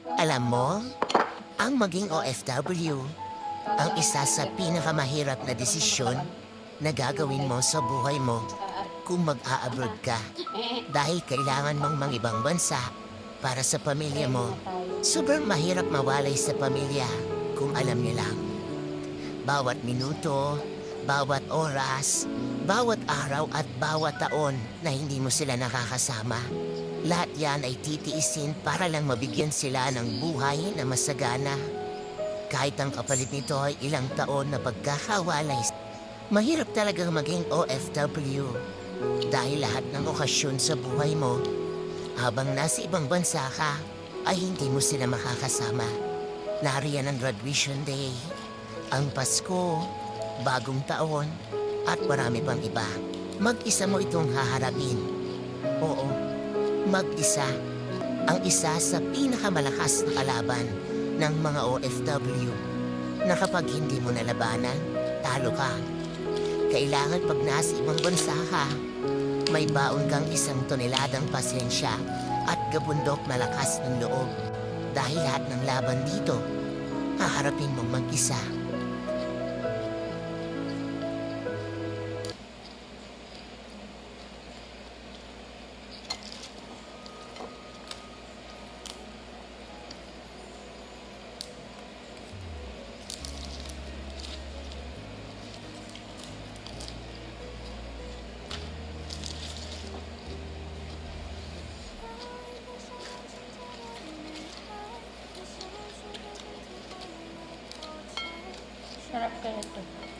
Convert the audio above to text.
Alam mo, ang maging OFW, ang isa sa pinakamahirap na desisyon na gagawin mo sa buhay mo kung mag-a-abroad ka. Dahil kailangan mong mangibang bansa para sa pamilya mo. Sobrang mahirap mawalay sa pamilya kung alam niyo lang. Bawat minuto, bawat oras, bawat araw at bawat taon na hindi mo sila nakakasama. Lahat yan ay titiisin para lang mabigyan sila ng buhay na masagana. Kahit ang kapalit nito ay ilang taon na pagkakawalay. Mahirap talagang maging OFW dahil lahat ng okasyon sa buhay mo habang nasa ibang bansa ka ay hindi mo sila makakasama. Nariyan ang graduation day, ang Pasko, bagong taon, at marami pang iba. Mag-isa mo itong haharapin. Oo, mag-isa. Ang isa sa pinakamalakas na kalaban ng mga OFW na kapag hindi mo nalabanan, talo ka. Kailangan pag nasa ibang bansa ka, may baon kang 1 toneladang pasensya at gabundok malakas ng loob. Dahil lahat ng laban dito, haharapin mong mag-isa. Sarap kaya ito.